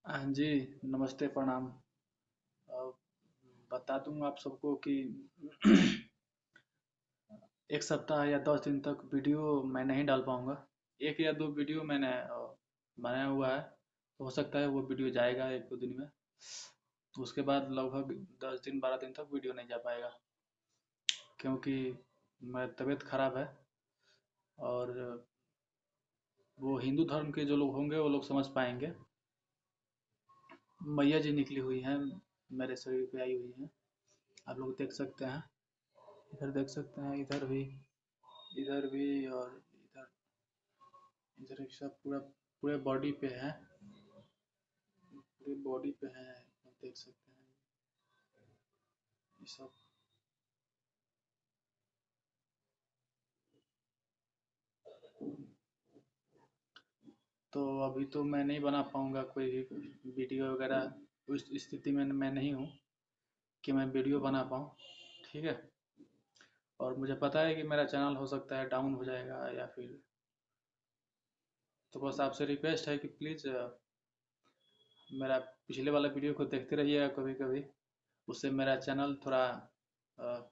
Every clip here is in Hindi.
हाँ जी, नमस्ते प्रणाम। अ, बता दूं आप सबको कि 1 सप्ताह या 10 दिन तक वीडियो मैं नहीं डाल पाऊंगा। एक या दो वीडियो मैंने बनाया हुआ है, तो हो सकता है वो वीडियो जाएगा 1-2 दिन में। उसके बाद लगभग 10 दिन 12 दिन तक वीडियो नहीं जा पाएगा, क्योंकि मेरी तबीयत खराब है। और वो हिंदू धर्म के जो लोग होंगे वो लोग समझ पाएंगे। मैया जी निकली हुई हैं, मेरे शरीर पे आई हुई हैं। आप लोग देख सकते हैं, इधर देख सकते हैं, इधर भी और इधर। इधर एक सब पूरा पूरे बॉडी पे है, पूरे बॉडी पे है, आप देख सकते हैं ये सब। तो अभी तो मैं नहीं बना पाऊंगा कोई भी वीडियो वगैरह। उस स्थिति में मैं नहीं हूँ कि मैं वीडियो बना पाऊँ। ठीक है। और मुझे पता है कि मेरा चैनल हो सकता है डाउन हो जाएगा या फिर, तो बस आपसे रिक्वेस्ट है कि प्लीज़ मेरा पिछले वाला वीडियो को देखते रहिएगा कभी कभी। उससे मेरा चैनल थोड़ा अ,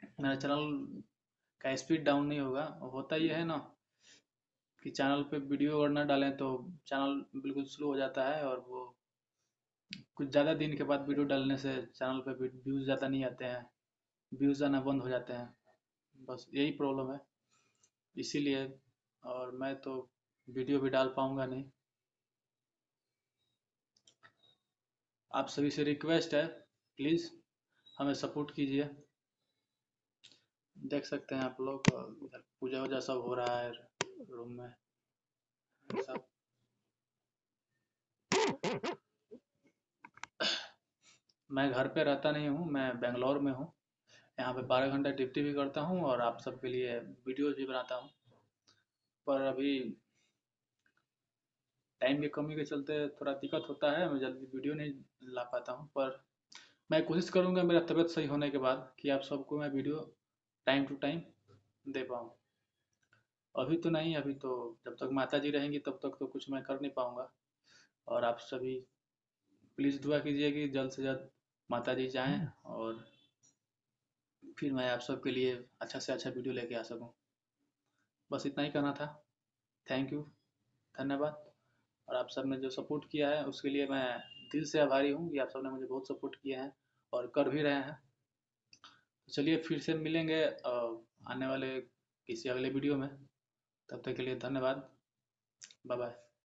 मेरा चैनल का स्पीड डाउन नहीं होगा। होता ये है ना कि चैनल पे वीडियो अगर ना डालें तो चैनल बिल्कुल स्लो हो जाता है, और वो कुछ ज़्यादा दिन के बाद वीडियो डालने से चैनल पे व्यूज़ ज़्यादा नहीं आते हैं, व्यूज़ आना बंद हो जाते हैं। बस यही प्रॉब्लम है, इसीलिए। और मैं तो वीडियो भी डाल पाऊँगा नहीं। आप सभी से रिक्वेस्ट है, प्लीज़ हमें सपोर्ट कीजिए। देख सकते हैं आप लोग, इधर पूजा वूजा सब हो रहा है रूम में सब। मैं घर पे रहता नहीं हूँ, मैं बेंगलोर में हूँ। यहाँ पे 12 घंटा ड्यूटी भी करता हूँ और आप सबके लिए वीडियोज़ भी बनाता हूँ। पर अभी टाइम की कमी के चलते थोड़ा दिक्कत होता है, मैं जल्दी वीडियो नहीं ला पाता हूँ। पर मैं कोशिश करूँगा मेरा तबीयत सही होने के बाद कि आप सबको मैं वीडियो टाइम टू टाइम दे पाऊँ। अभी तो नहीं, अभी तो जब तक माता जी रहेंगी तब तक तो कुछ मैं कर नहीं पाऊँगा। और आप सभी प्लीज़ दुआ कीजिए कि जल्द से जल्द माता जी जाएँ, और फिर मैं आप सबके लिए अच्छा से अच्छा वीडियो लेके आ सकूँ। बस इतना ही कहना था। थैंक यू, धन्यवाद। और आप सब ने जो सपोर्ट किया है उसके लिए मैं दिल से आभारी हूँ कि आप सब ने मुझे बहुत सपोर्ट किया है और कर भी रहे हैं। तो चलिए फिर से मिलेंगे आने वाले किसी अगले वीडियो में। तब तक के लिए धन्यवाद। Bye bye.